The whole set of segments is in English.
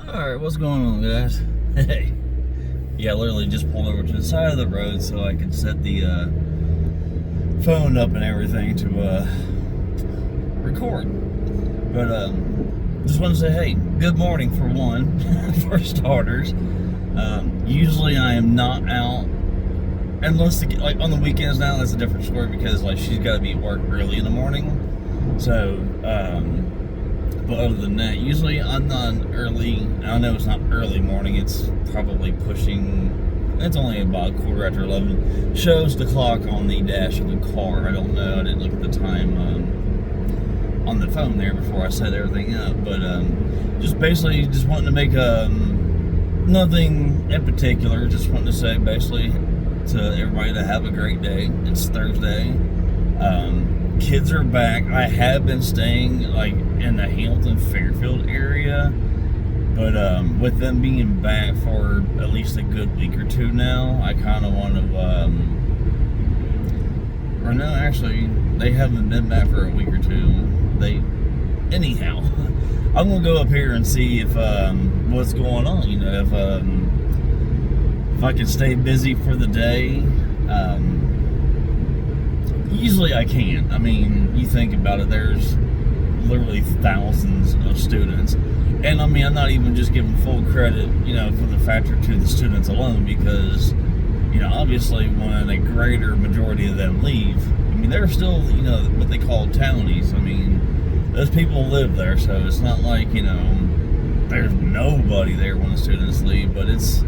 Alright, what's going on, guys? Hey. Yeah, I literally just pulled over to the side of the road so I could set the phone up and everything to record. But just want to say, hey, good morning for one, for starters. Usually I am not out, unless like on the weekends now. That's a different story because like she's got to be at work early in the morning. So, but other than that, usually I'm not early. I know it's not early morning. It's probably pushing. It's only about 11:15. Shows the clock on the dash of the car. I don't know. I didn't look at the time on the phone there before I set everything up. But just basically just wanting to make nothing in particular. Just wanting to say basically to everybody to have a great day. It's Thursday. Kids are back. I have been staying like in the Hamilton Fairfield area, but with them being back for at least a good week or two now, I kind of want to or no, actually they haven't been back for a week or two. Anyhow, I'm gonna go up here and see if what's going on, you know, if I can stay busy for the day. Usually I can. I mean, you think about it, there's literally thousands of students. And I mean, I'm not even just giving full credit, you know, for the factor to the students alone, because, you know, obviously when a greater majority of them leave, I mean, they're still, you know, what they call townies. I mean, those people live there, so it's not like, you know, there's nobody there when the students leave, but it's,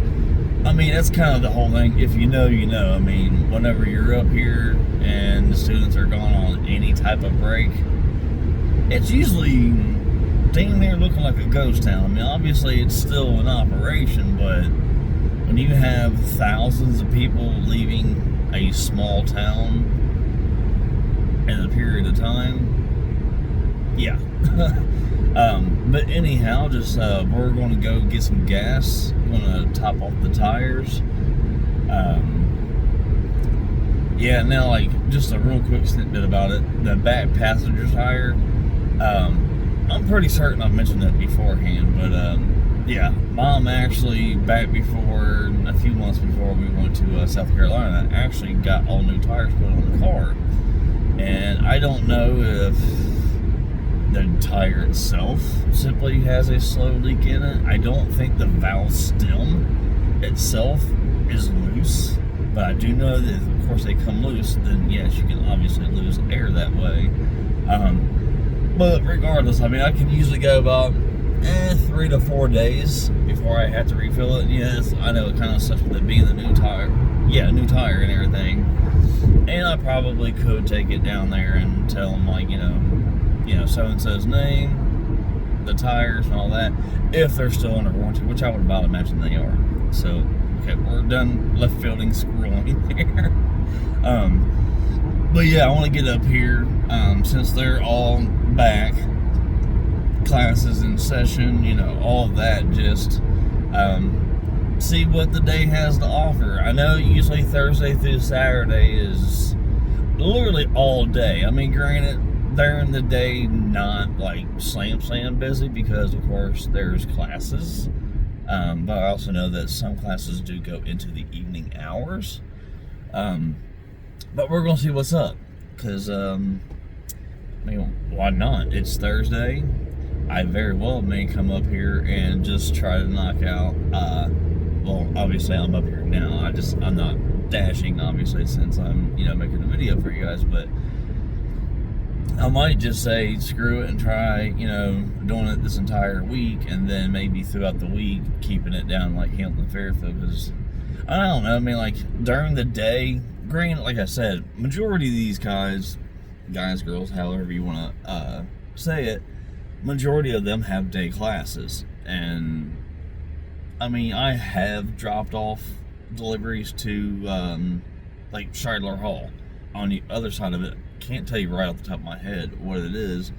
I mean, that's kind of the whole thing. If you know, you know. I mean, whenever you're up here and the students are gone on any type of break, it's usually damn near looking like a ghost town. I mean, obviously it's still in operation, but when you have thousands of people leaving a small town in a period of time, yeah. But anyhow, just we're going to go get some gas. I'm going to top off the tires. Yeah, now like just a real quick snippet about it. The back passenger tire. I'm pretty certain I've mentioned that beforehand, but yeah, Mom actually back before a few months before we went to South Carolina actually got all new tires put on the car, and I don't know if the tire itself simply has a slow leak in it. I don't think the valve stem itself is loose, but I do know that if, of course, they come loose, then yes, you can obviously lose air that way. But regardless, I mean, I can usually go about 3 to 4 days before I have to refill it. And yes, I know it kind of sucks with it being the new tire. Yeah, new tire and everything. And I probably could take it down there and tell them, like, you know, so-and-so's name, the tires and all that, if they're still under warranty, which I would about imagine they are. So, okay, we're done left fielding scrolling here. But yeah, I want to get up here, since they're all back, classes in session, you know, all that, just see what the day has to offer. I know usually Thursday through Saturday is literally all day. I mean, granted, during the day, not like slam busy because of course there's classes, but I also know that some classes do go into the evening hours, but we're gonna see what's up, because I mean, why not? It's Thursday. I very well may come up here and just try to knock out, well, obviously I'm up here now, I'm not dashing obviously since I'm, you know, making a video for you guys, but I might just say screw it and try, you know, doing it this entire week, and then maybe throughout the week keeping it down like Hamilton Fairfield, because I don't know, I mean, like during the day, granted, like I said, majority of these guys, girls, however you want to say it, majority of them have day classes. And I mean, I have dropped off deliveries to like Shidler Hall on the other side of it. Can't tell you right off the top of my head what it is,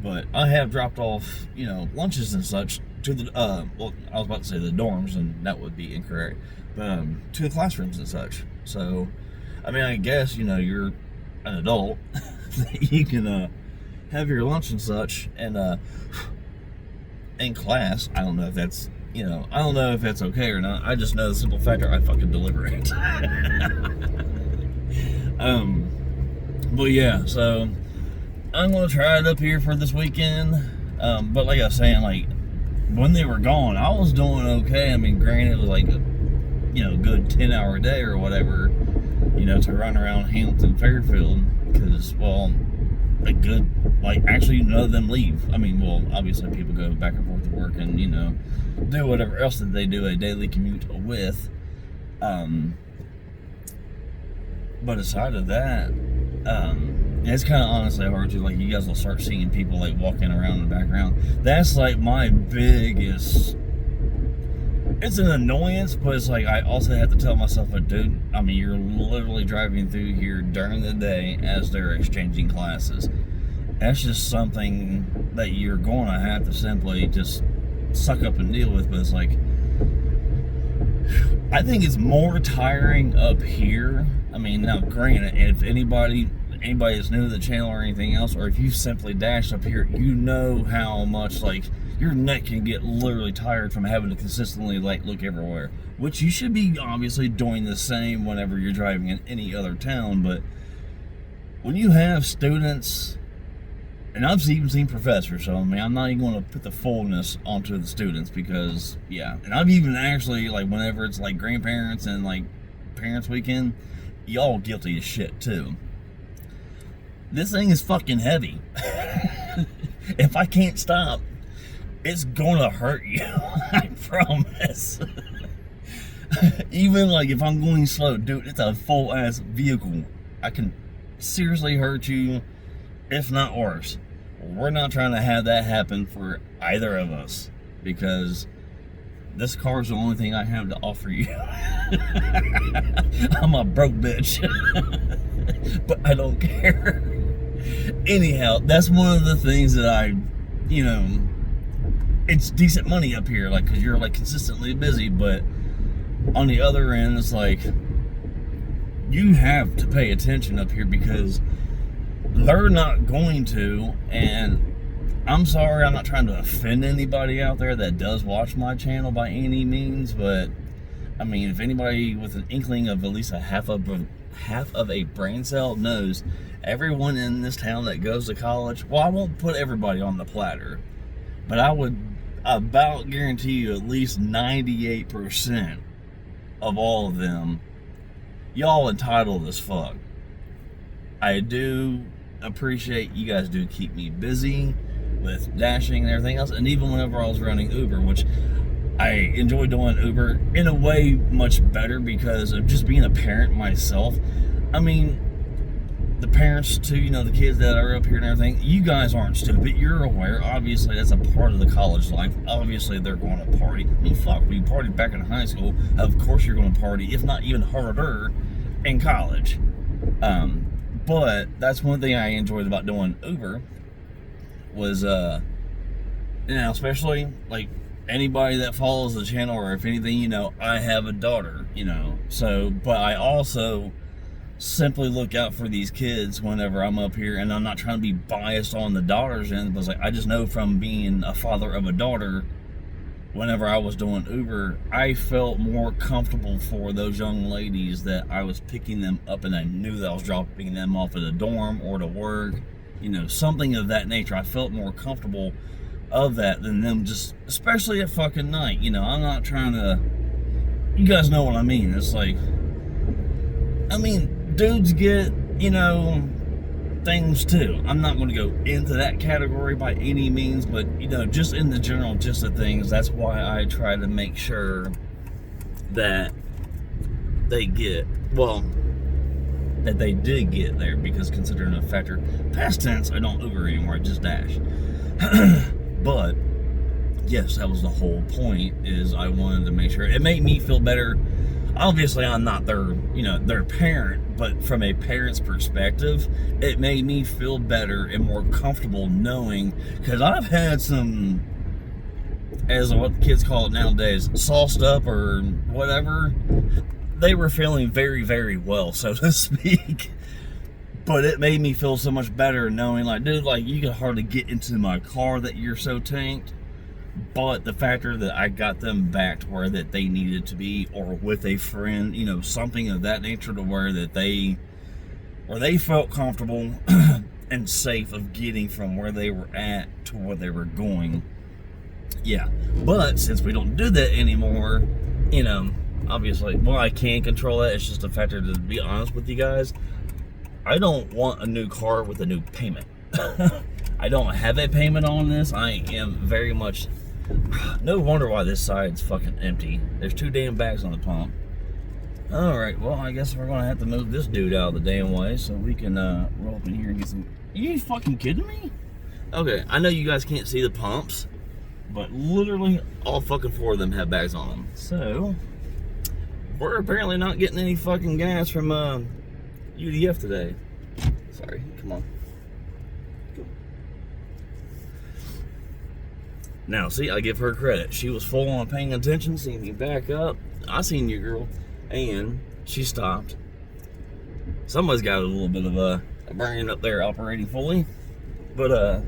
but I have dropped off, you know, lunches and such to the well, I was about to say the dorms, and that would be incorrect, but to the classrooms and such. So I mean, I guess, you know, you're an adult, you can have your lunch and such, and in class. I don't know if that's, I don't know if that's okay or not. I just know the simple fact I fucking deliver it. But yeah, so I'm gonna try it up here for this weekend. But like I was saying, like when they were gone, I was doing okay. I mean, granted, it was like a good 10-hour day or whatever, to run around Hamilton Fairfield, because, well, a good, like, actually none of them leave. I mean, well, obviously people go back and forth to work and, do whatever else that they do a daily commute with. But aside of that, it's kind of honestly hard to, like, you guys will start seeing people, like, walking around in the background. That's, like, my biggest, it's an annoyance, but it's like, I also have to tell myself, like, dude, I mean, you're literally driving through here during the day as they're exchanging classes. That's just something that you're going to have to simply just suck up and deal with. But it's like, I think it's more tiring up here. I mean, now granted, if anybody that's new to the channel or anything else, or if you simply dash up here, you know how much, like, your neck can get literally tired from having to consistently, like, look everywhere, which you should be obviously doing the same whenever you're driving in any other town. But when you have students, and I've even seen professors, so I mean, I'm not even going to put the fullness onto the students, because, yeah, and I've even actually, like, whenever it's like grandparents and like parents weekend, y'all guilty as shit too. This thing is fucking heavy. If I can't stop, it's gonna hurt you. I promise. Even like if I'm going slow, dude, it's a full ass vehicle. I can seriously hurt you, if not worse. We're not trying to have that happen for either of us, because this car is the only thing I have to offer you. I'm a broke bitch. But I don't care. Anyhow, that's one of the things that I, it's decent money up here, like, because you're, like, consistently busy. But on the other end, it's like, you have to pay attention up here, because they're not going to. And I'm sorry, I'm not trying to offend anybody out there that does watch my channel by any means, but I mean, if anybody with an inkling of at least a half of a brain cell knows, everyone in this town that goes to college, well, I won't put everybody on the platter, but I would about guarantee you at least 98% of all of them, y'all entitled as fuck. I do appreciate you guys do keep me busy with dashing and everything else, and even whenever I was running Uber, which I enjoy doing Uber in a way much better because of just being a parent myself. I mean, the parents too, the kids that are up here and everything, you guys aren't stupid. You're aware. Obviously, that's a part of the college life. Obviously, they're going to party. I mean, fuck, we partied back in high school. Of course, you're going to party, if not even harder, in college. But that's one thing I enjoyed about doing Uber was, especially, like, anybody that follows the channel, or if anything, I have a daughter, so, but I also simply look out for these kids whenever I'm up here, and I'm not trying to be biased on the daughter's end, but it's like, I just know from being a father of a daughter, whenever I was doing Uber, I felt more comfortable for those young ladies that I was picking them up, and I knew that I was dropping them off at a dorm or to work, something of that nature. I felt more comfortable of that than them just, especially at fucking night. I'm not trying to, you guys know what I mean. It's like, I mean, dudes get, things too. I'm not going to go into that category by any means, but, just in the general gist of things, that's why I try to make sure that they get, that they did get there, because considering the factor, past tense, I don't Uber anymore, I just dash. But yes, that was the whole point, is I wanted to make sure it made me feel better. Obviously, I'm not their parent, but from a parent's perspective, it made me feel better and more comfortable knowing, because I've had some, as what the kids call it nowadays, sauced up or whatever. They were feeling very, very well, so to speak. But it made me feel so much better knowing, like, dude, like, you can hardly get into my car that you're so tanked. But the factor that I got them back to where that they needed to be, or with a friend, you know, something of that nature, to where that they felt comfortable and safe of getting from where they were at to where they were going. Yeah, but since we don't do that anymore, you know, obviously, well, I can control that. It's just a factor. To be honest with you guys, I don't want a new car with a new payment. I don't have a payment on this. I am very much... No wonder why this side's fucking empty. There's 2 damn bags on the pump. Alright, well, I guess we're gonna have to move this dude out of the damn way so we can roll up in here and get some... You fucking kidding me? Okay, I know you guys can't see the pumps, but literally all fucking 4 of them have bags on them. So, we're apparently not getting any fucking gas from UDF today. Sorry, come on. Now, see, I give her credit. She was full on paying attention, seeing me back up. I seen you, girl. And she stopped. Somebody's got a little bit of a burning up there operating fully. But,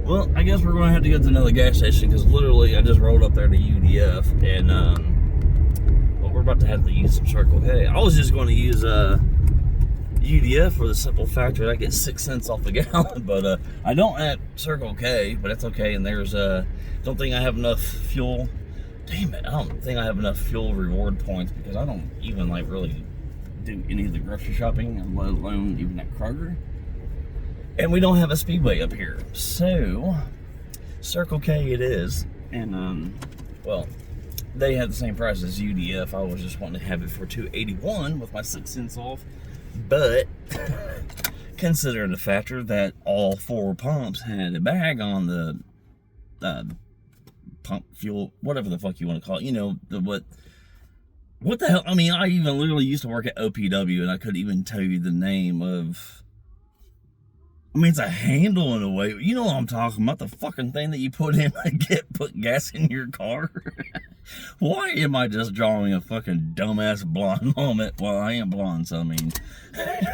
well, I guess we're going to have to get to another gas station, because literally I just rolled up there to UDF. And, well, we're about to have to use some Circle K. I was just going to use, UDF for the simple factor that I get 6 cents off the gallon, but I don't at Circle K, but that's okay. And there's don't think I have enough fuel. Damn it, I don't think I have enough fuel reward points, because I don't even like really do any of the grocery shopping, let alone even at Kroger. And we don't have a Speedway up here, so Circle K it is. And well, they had the same price as UDF. I was just wanting to have it for $2.81 with my 6 cents off. But considering the factor that all 4 pumps had a bag on the pump fuel, whatever the fuck you want to call it, you know, what the hell? I mean, I even literally used to work at OPW, and I couldn't even tell you the name of... I mean, it's a handle in a way. You know what I'm talking about, the fucking thing that you put in to put gas in your car. Why am I just drawing a fucking dumbass blonde moment? Well, I am blonde, so I mean,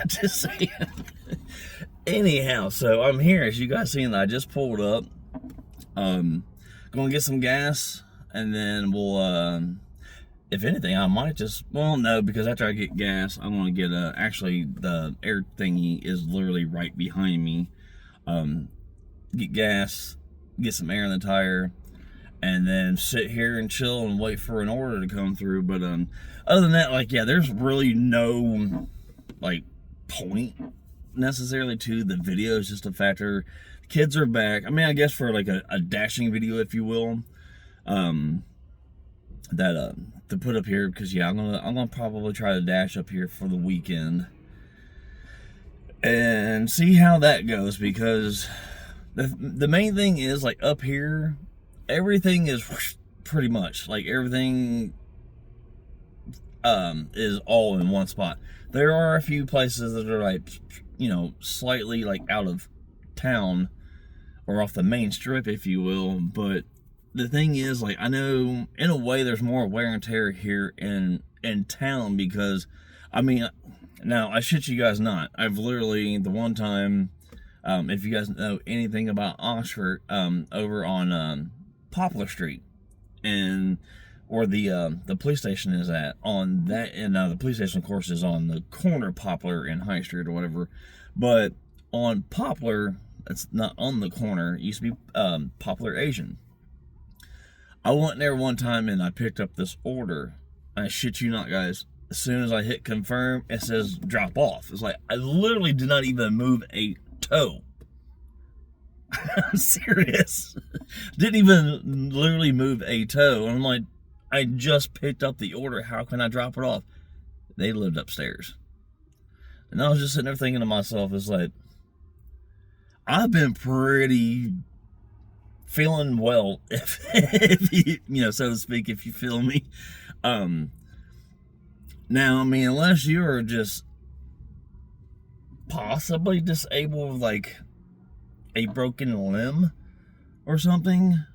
just saying. Anyhow, so I'm here, as you guys seen, I just pulled up. Gonna get some gas, and then we'll, if anything, I might just, well, no, because after I get gas, I'm gonna get actually, the air thingy is literally right behind me. Get gas, get some air in the tire, and then sit here and chill and wait for an order to come through. But other than that, like, yeah, there's really no like point necessarily to the video. It's just a factor. Kids are back. I mean, I guess for like a dashing video, if you will, that to put up here, because yeah, I'm gonna probably try to dash up here for the weekend and see how that goes, because the main thing is, like, up here, everything is pretty much like everything is all in one spot. There are a few places that are like, you know, slightly like out of town or off the main strip, if you will. But the thing is, like, I know in a way there's more wear and tear here in town, because I mean, now I shit you guys not, I've literally, the one time, if you guys know anything about Oxford, over on Poplar Street, and where the police station is at, on that, and the police station, of course, is on the corner of Poplar and High Street or whatever. But on Poplar, it's not on the corner, it used to be Poplar Asian. I went there one time and I picked up this order. I shit you not, guys. As soon as I hit confirm, it says drop off. It's like, I literally did not even move a toe. I'm serious. Didn't even literally move a toe. And I'm like, I just picked up the order. How can I drop it off? They lived upstairs. And I was just sitting there thinking to myself, it's like, I've been pretty feeling well, if you know, so to speak, if you feel me. Now, I mean, unless you're just possibly disabled with like a broken limb or something,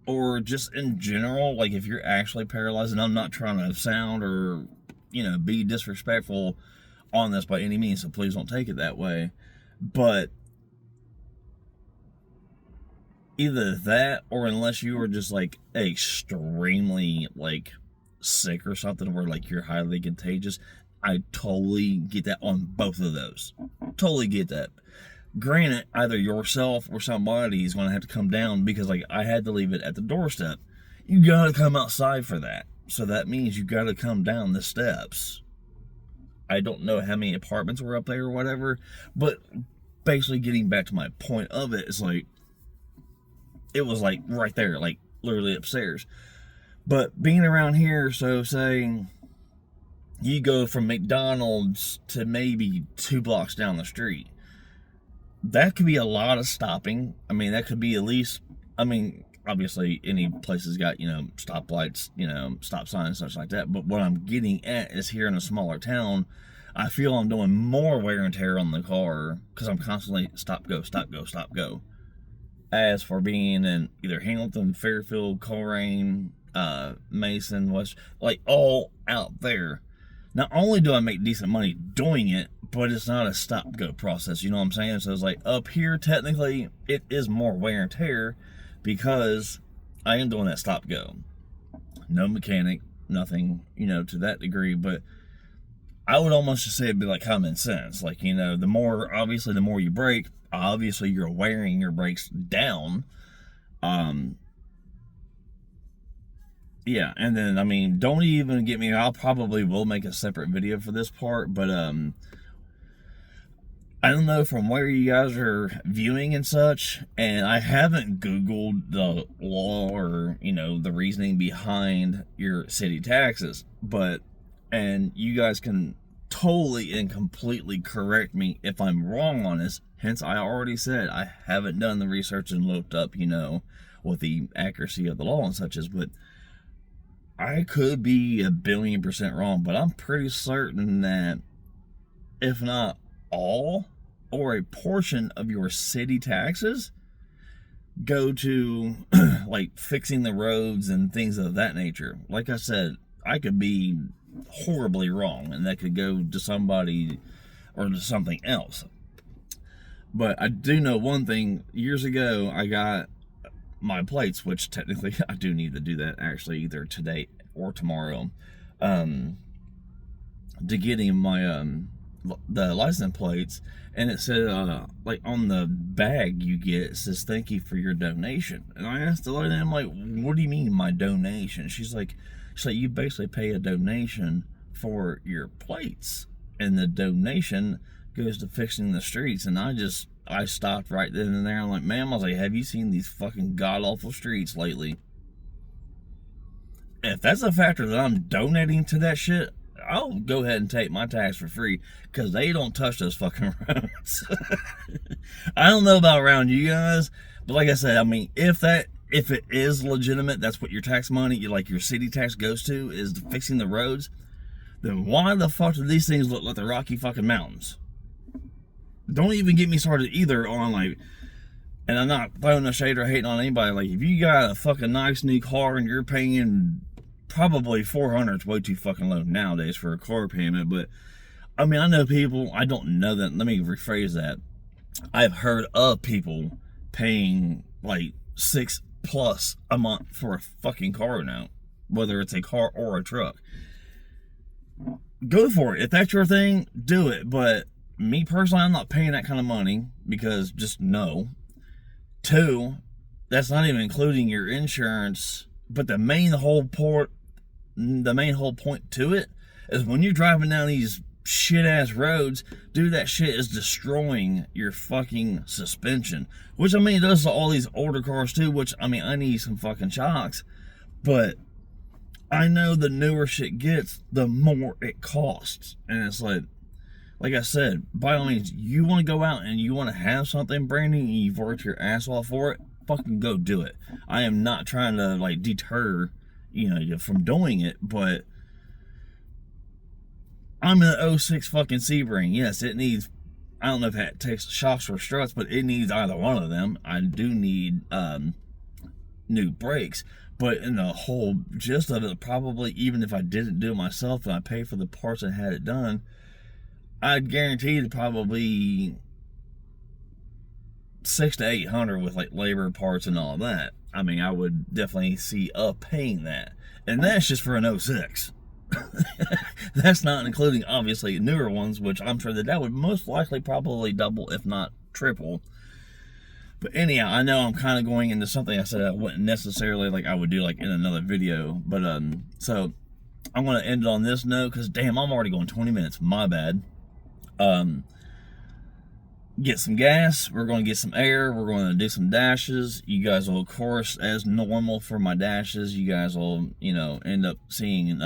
or just in general, like if you're actually paralyzed, and I'm not trying to sound or, you know, be disrespectful on this by any means, so please don't take it that way, but either that, or unless you were just like extremely like sick or something where like you're highly contagious, I totally get that on both of those. Totally get that. Granted, either yourself or somebody is going to have to come down, because like I had to leave it at the doorstep. You got to come outside for that. So that means you got to come down the steps. I don't know how many apartments were up there or whatever, but basically getting back to my point of it, is like, it was like right there, like literally upstairs. But being around here, so saying you go from McDonald's to maybe 2 blocks down the street, that could be a lot of stopping. I mean, that could be at least, I mean, obviously any place has got, stoplights, stop signs, such like that. But what I'm getting at is, here in a smaller town, I feel I'm doing more wear and tear on the car because I'm constantly stop, go, stop, go, stop, go. As for being in either Hamilton, Fairfield, Coleraine, Mason, West, like all out there, not only do I make decent money doing it, but it's not a stop-go process, you know what I'm saying? So it's like, up here, technically, it is more wear and tear, because I am doing that stop-go. No mechanic, nothing, to that degree, but I would almost just say it'd be like common sense. Like, the more you brake, obviously you're wearing your brakes down. Yeah, and then, I mean, don't even get me, I'll probably will make a separate video for this part, but, I don't know from where you guys are viewing and such, and I haven't Googled the law or, the reasoning behind your city taxes, and you guys can totally and completely correct me if I'm wrong on this. Hence, I already said I haven't done the research and looked up, what the accuracy of the law and such is, but I could be 1,000,000,000% wrong, but I'm pretty certain that if not all or a portion of your city taxes go to like fixing the roads and things of that nature. Like I said, I could be horribly wrong, and that could go to somebody or to something else. But I do know one thing. Years ago, I got my plates, which technically I do need to do that actually either today or tomorrow, to getting my the license plates, and it said like on the bag you get, it says thank you for your donation. And I asked the lady, I'm like, what do you mean my donation? She's like you basically pay a donation for your plates, and the donation goes to fixing the streets. And I stopped right then and there. I'm like, ma'am, I was like, have you seen these fucking god-awful streets lately? If that's a factor that I'm donating to that shit, I'll go ahead and take my tax for free, because they don't touch those fucking roads. I don't know about around you guys, but like I said, I mean, if it is legitimate, that's what your tax money, like your city tax goes to, is fixing the roads, then why the fuck do these things look like the Rocky fucking Mountains? Don't even get me started either on like, and I'm not throwing a shade or hating on anybody, like if you got a fucking nice new car and you're paying probably $400, it's way too fucking low nowadays for a car payment. But I mean, I know people, I don't know that, let me rephrase that, I've heard of people paying like $6+ a month for a fucking car now, whether it's a car or a truck. Go for it. If that's your thing, do it. But me personally, I'm not paying that kind of money, because just no. 2, that's not even including your insurance. But the main whole point to it is, when you're driving down these shit ass roads, dude, that shit is destroying your fucking suspension. Which, I mean, it does to all these older cars too, which, I mean, I need some fucking shocks. But I know the newer shit gets, the more it costs. And it's like I said, by all means, you want to go out and you want to have something brand new and you've worked your ass off for it, fucking go do it. I am not trying to like deter you from doing it, but I'm an 06 fucking Sebring. Yes, it needs, I don't know if it takes shocks or struts, but it needs either one of them. I do need new brakes, but in the whole gist of it, probably even if I didn't do it myself and I pay for the parts and had it done, I'd guarantee to probably 600 to 800 with like labor parts and all that. I mean, I would definitely see paying that, and that's just for an 06. That's not including obviously newer ones, which I'm sure that would most likely probably double, if not triple. But anyhow, I know I'm kind of going into something I said I wouldn't necessarily like I would do like in another video, but so I'm gonna end it on this note because damn, I'm already going 20 minutes. My bad. Get some gas, we're going to get some air, we're going to do some dashes. You guys will, of course, as normal for my dashes, you guys will, you know, end up seeing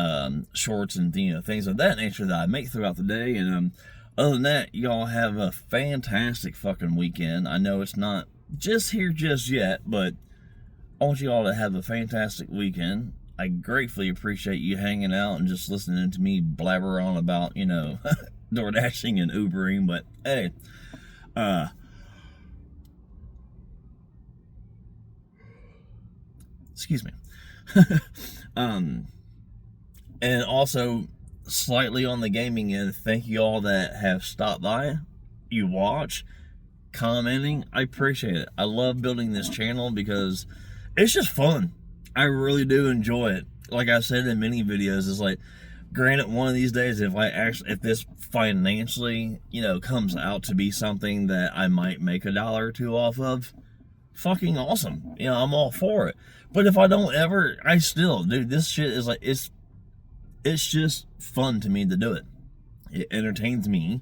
shorts and, you know, things of that nature that I make throughout the day. And other than that, y'all have a fantastic fucking weekend. I know it's not just here just yet, but I want you all to have a fantastic weekend. I gratefully appreciate you hanging out and just listening to me blabber on about, you know, door dashing and Ubering. But hey, excuse me. And also slightly on the gaming end, thank you all that have stopped by, you watch, commenting. I appreciate it. I love building this channel because it's just fun. I really do enjoy it. Like I said in many videos, it's like, granted, one of these days, if this financially, you know, comes out to be something that I might make $1 or $2 off of, fucking awesome. You know, I'm all for it. But if I don't ever, I still, dude, this shit is like, it's just fun to me to do it. It entertains me.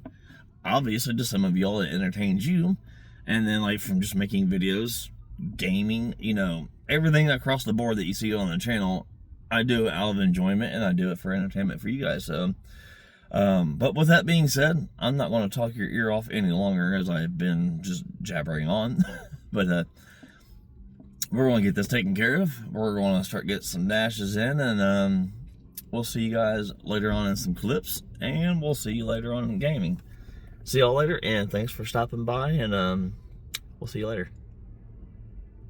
Obviously, to some of y'all, it entertains you. And then, like, from just making videos, gaming, you know, everything across the board that you see on the channel, I do it out of enjoyment, and I do it for entertainment for you guys. So, but with that being said, I'm not going to talk your ear off any longer, as I've been just jabbering on. But we're going to get this taken care of. We're going to start getting some dashes in, and we'll see you guys later on in some clips, and we'll see you later on in gaming. See y'all later, and thanks for stopping by, and we'll see you later.